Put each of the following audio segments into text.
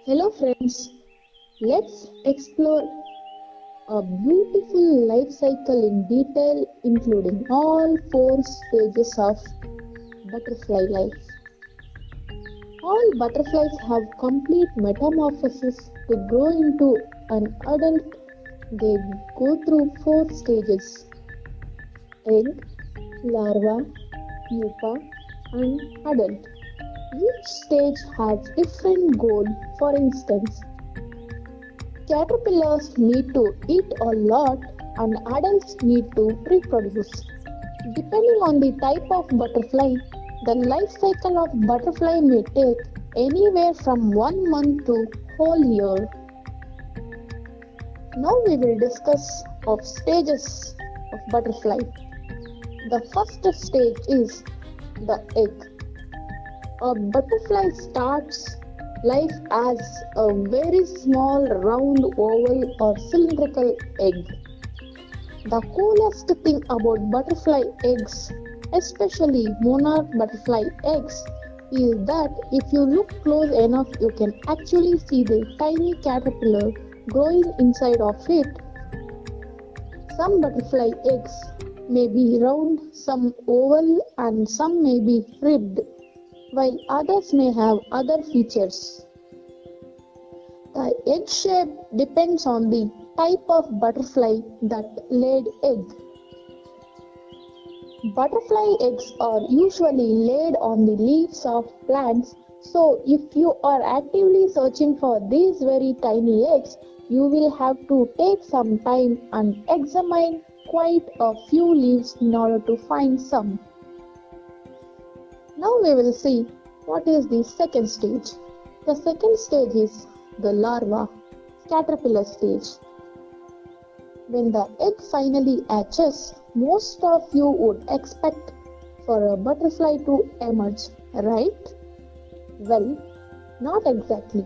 Hello friends, let's explore a beautiful life cycle in detail, including all four stages of butterfly life. All butterflies have complete metamorphosis to grow into an adult. They go through four stages: egg, larva, pupa, and adult. Each stage has different goal. For instance, caterpillars need to eat a lot and adults need to reproduce. Depending on the type of butterfly, the life cycle of butterfly may take anywhere from 1 month to whole year. Now we will discuss of stages of butterfly. The first stage is the egg. A butterfly starts life as a very small round oval or cylindrical egg. The coolest thing about butterfly eggs, especially monarch butterfly eggs, is that if you look close enough you can actually see the tiny caterpillar growing inside of it. Some butterfly eggs may be round, some oval, and some may be ribbed, while others may have other features. The egg shape depends on the type of butterfly that laid egg. Butterfly eggs are usually laid on the leaves of plants, so if you are actively searching for these very tiny eggs, you will have to take some time and examine quite a few leaves in order to find some. Now we will see what is the second stage. The second stage is the larva, caterpillar stage. When the egg finally hatches, most of you would expect for a butterfly to emerge, right? Well, not exactly.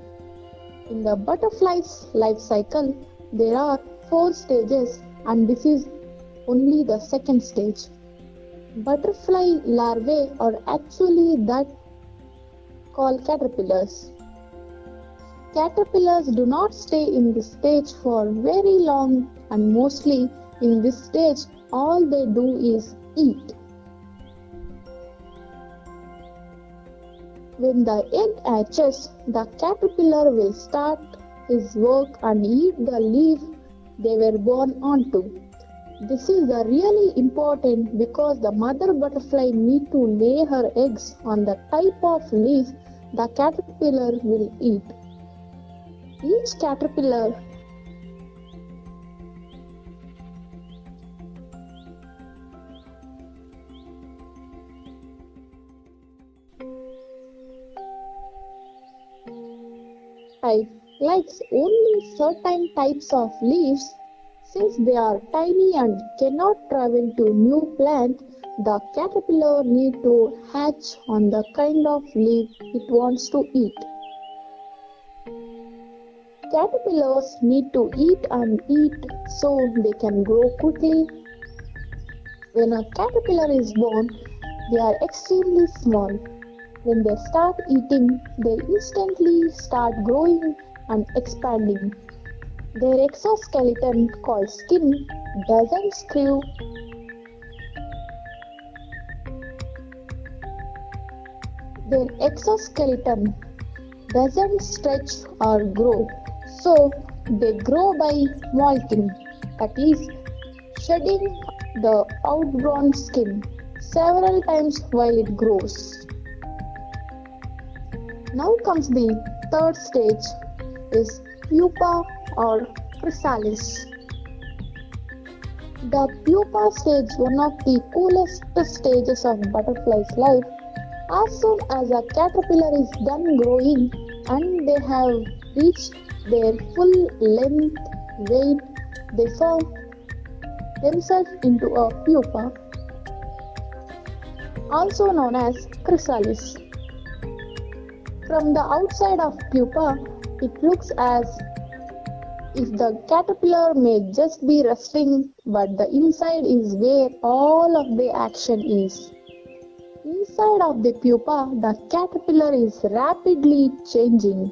In the butterfly's life cycle, there are four stages and this is only the second stage. Butterfly larvae are actually that called caterpillars. Caterpillars do not stay in this stage for very long and mostly in this stage all they do is eat. When the egg hatches, the caterpillar will start his work and eat the leaf they were born onto. This is really important because the mother butterfly needs to lay her eggs on the type of leaf the caterpillar will eat. Each caterpillar type likes only certain types of leaves. Since they are tiny and cannot travel to new plant, the caterpillar needs to hatch on the kind of leaf it wants to eat. Caterpillars need to eat and eat so they can grow quickly. When a caterpillar is born, they are extremely small. When they start eating, they instantly start growing and expanding. Their exoskeleton, called skin, doesn't screw. Their exoskeleton doesn't stretch or grow, so they grow by molting, that is, shedding the outgrown skin several times while it grows. Now comes the third stage, is pupa or chrysalis. The pupa stage, one of the coolest stages of butterfly's life. As soon as a caterpillar is done growing and they have reach their full length, weight, they form themselves into a pupa, also known as chrysalis. From the outside of pupa, it looks as if the caterpillar may just be resting, but the inside is where all of the action is. Inside of the pupa, the caterpillar is rapidly changing.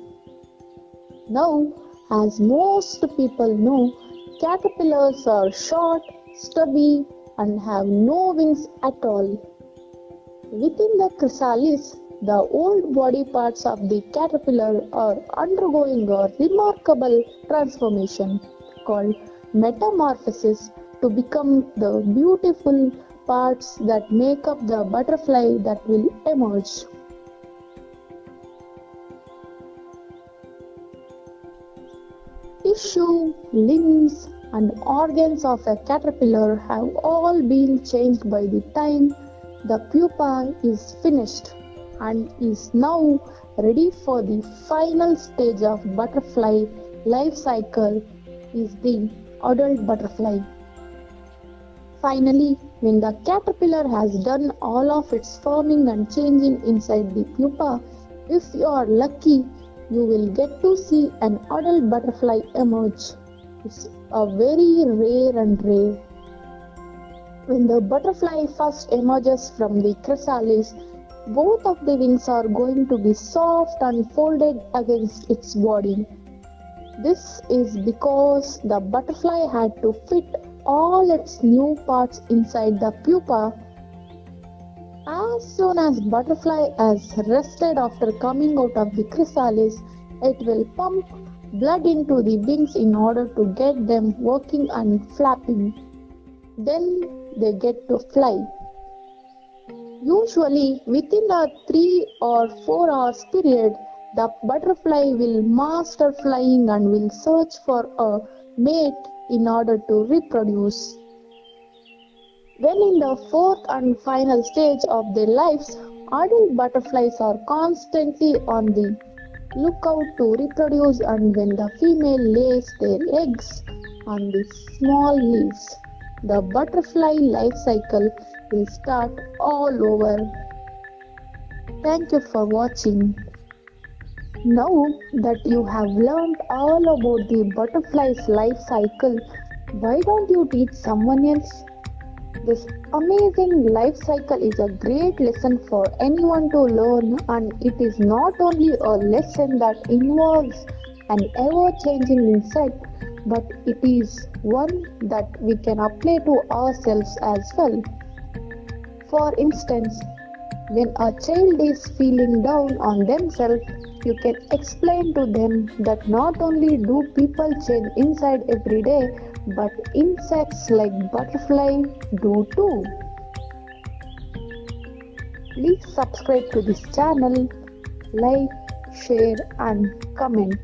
Now, as most people know, caterpillars are short, stubby, and have no wings at all. Within the chrysalis, the old body parts of the caterpillar are undergoing a remarkable transformation called metamorphosis to become the beautiful parts that make up the butterfly that will emerge. Tissue, limbs, and organs of a caterpillar have all been changed by the time the pupa is finished and is now ready for the final stage of butterfly life cycle is the adult butterfly. Finally, when the caterpillar has done all of its forming and changing inside the pupa, if you are lucky, you will get to see an adult butterfly emerge. It's a very rare. When the butterfly first emerges from the chrysalis, both of the wings are going to be soft and folded against its body. This is because the butterfly had to fit all its new parts inside the pupa. As soon as butterfly has rested after coming out of the chrysalis, it will pump blood into the wings in order to get them working and flapping. Then they get to fly. Usually, within a 3 or 4 hours period, the butterfly will master flying and will search for a mate in order to reproduce. When in the fourth and final stage of their lives, adult butterflies are constantly on the lookout to reproduce, and when the female lays their eggs on the small leaves, the butterfly life cycle will start all over. Thank you for watching. Now that you have learned all about the butterfly's life cycle, why don't you teach someone else? This amazing life cycle is a great lesson for anyone to learn, and it is not only a lesson that involves an ever-changing insect, but it is one that we can apply to ourselves as well. For instance, when a child is feeling down on themselves, you can explain to them that not only do people change inside every day, but insects like butterfly do too. Please subscribe to this channel, like, share and comment.